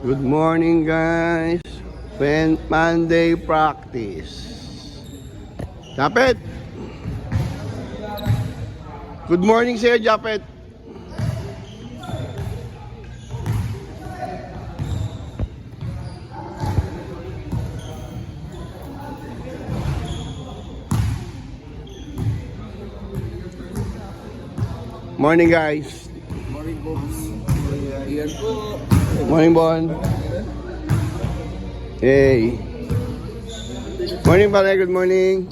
Good morning, guys. Monday practice. Japet! Good morning sa'yo, Japet. Morning, guys. Morning, boss. Iyan po. Morning, Bon. Hey. Morning, pare. Good morning.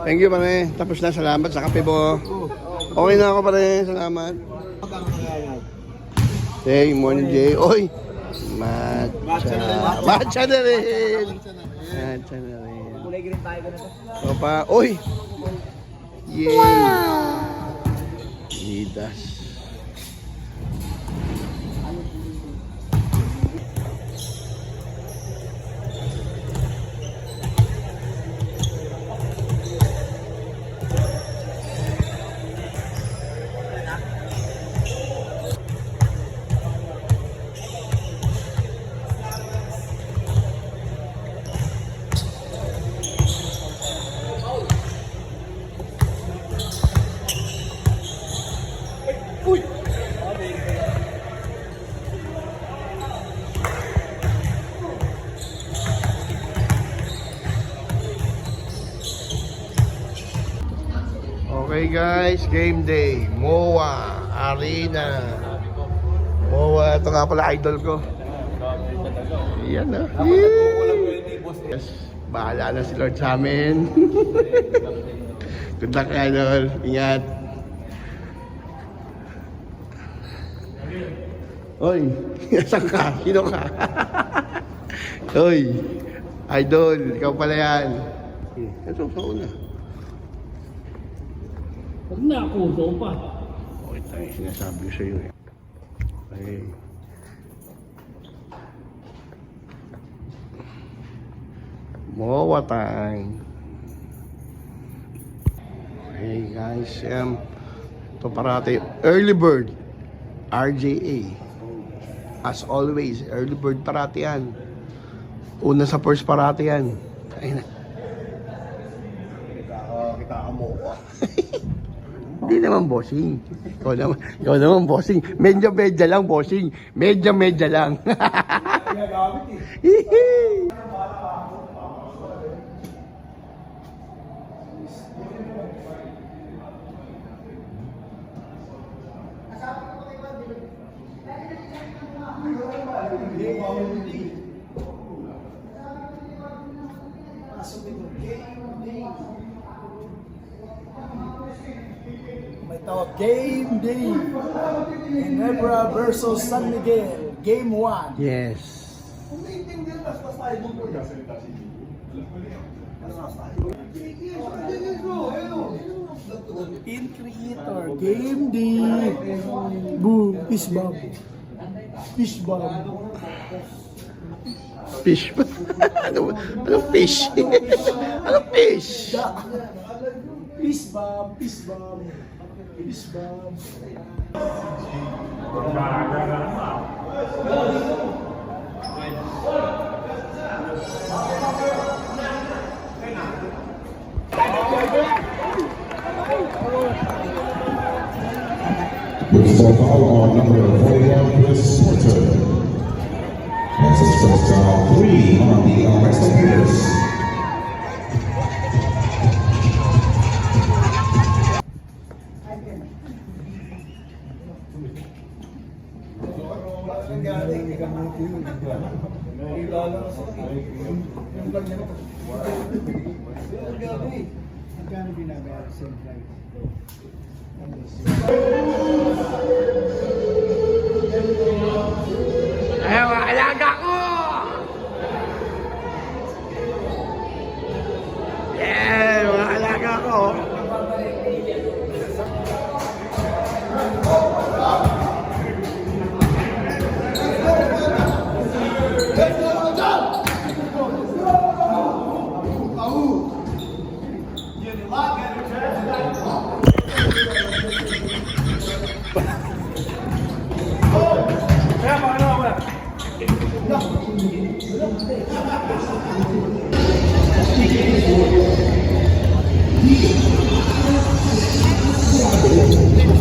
Thank you, pare. Tapos na. Salamat sa kape mo. Okay na ako, pare. Salamat. Hey, morning, Jay. Oy! Matcha. Matcha na rin. Matcha na rin. Kulay green tayo ka na to. Opa. Oy! Yay! Wow! Lidas. Okay guys, game day. MOA Arena. MOA, ito nga pala idol ko. Yan na. Yes, bahala na si Lord sa amin. Good luck, idol. Ingat. Oy, saan ka? Sino ka? Oy, idol, ikaw pala yan. Ito, sa una. Huwag na ako, doon pa. Okay tayo, sinasabi ko sa'yo eh. Okay. MOA time. Okay guys, ito parati, early bird, RJA. As always, early bird parati yan. Una sa first parati yan. Ayun na. Kita ka MOA. Hindi naman bossing. Ikaw naman bossing. Medya lang bossing. Medya lang. May tawag Game Day. Ginebra versus San Miguel. Game 1. Yes. Pin creator. Game Day. Boom. Fish bomb. Fish bomb. Fish ba? Ano fish? Ano fish? Fish bomb. Fish bomb. Fish bomb. With the foul on number 41, Chris Porter. That's his first foul, 3 on the offensive players. Magkano binabayar sa price? Ay, mga alaga ko! Yeah, mga alaga ko!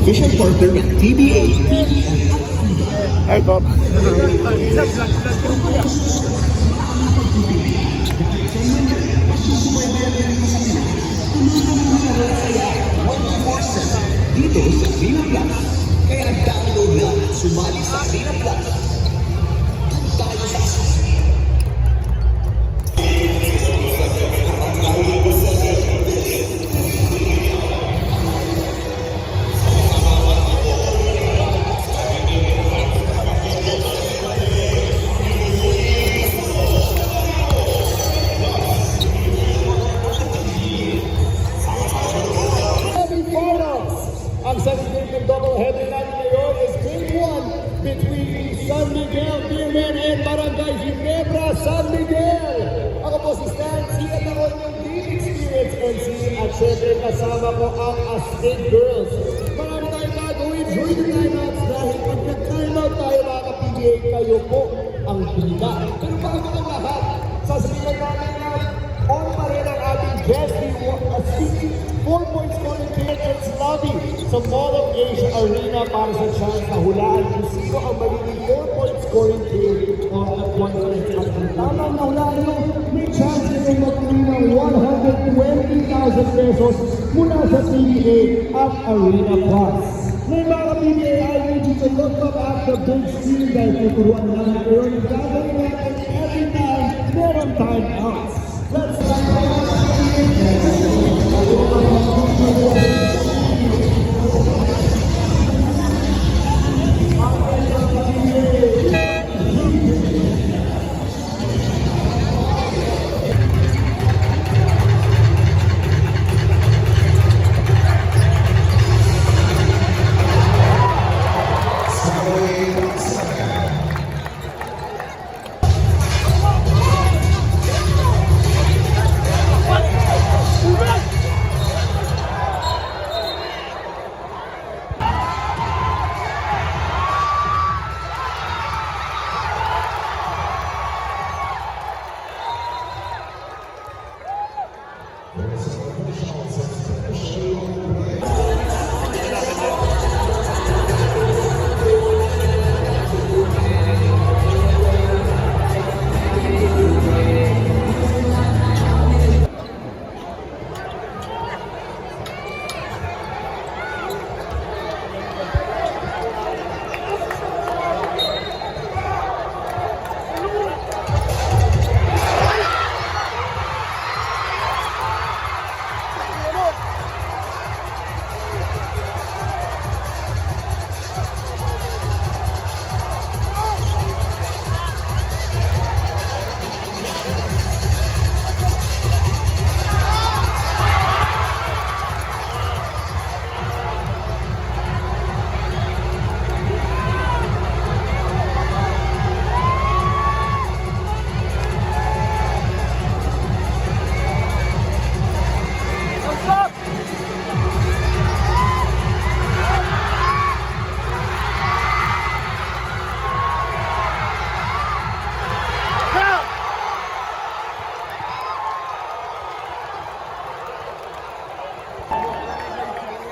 official partner ng PBA. Ay, Top. Dito sa Arena Plus. Kaya download na at sumali sa Arena Plus. Doon tayo sa Semifinals. Ang second double-header natin ngayon is Game 1 between San Miguel Beermen and Barangay Ginebra San Miguel. Ako po si Stan, at ako yung Team Experience MC at syempre kasama ko ang Astig Girls. Marami tayong gagawin during the timeouts dahil pag nag-timeout tayo mga ka-PBA, kayo po ang pila. Pero bago ang lahat, sasabihin natin na on pa rin ang ating guest, the 4-point scoring tickets lobby sa Mall of Asia Arena para sa chance na hulaan kung sino ang magiging 4-point scoring ticket on the conference. At kung tamang nahulaan nyo, may chance nyo magpili ng 120,000 pesos mula sa PBA at Arena Plus. May mga PBA, I need you to look up at the big screen dahil tuturuan namin kayo ng gagawin natin every time meron time outs. Let's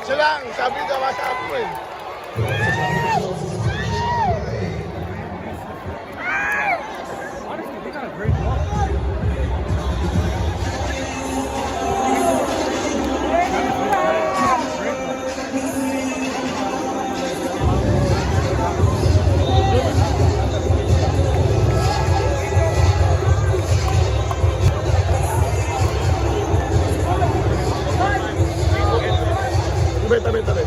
Siya lang, sabi ka ba sa ako eh. Tabi.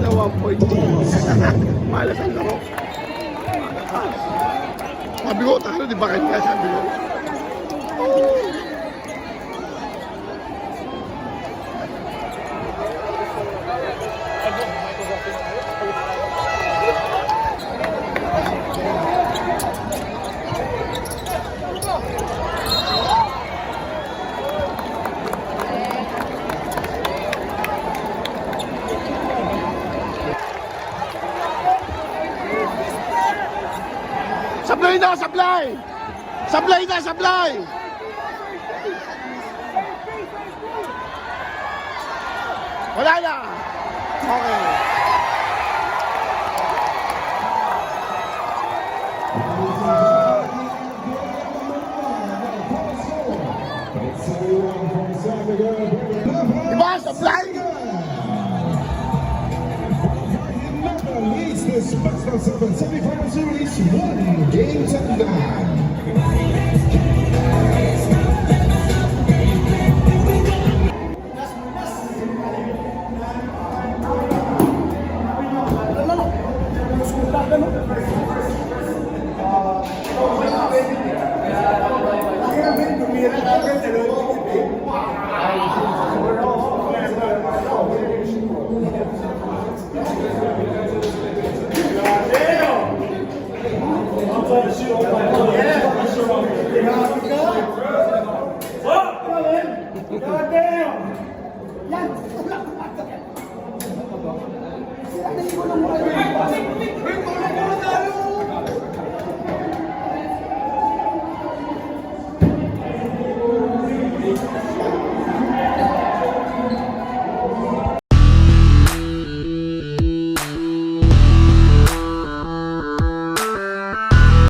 na 1 point. Malas ang laro. Sabi ko, talo, di ba kanya? Sabi ko. Sablay na, sablay! Sablay na, sablay! Wala na! Okay. Diba, sablay? Leads this best of 7 semifinal series 1 game to none.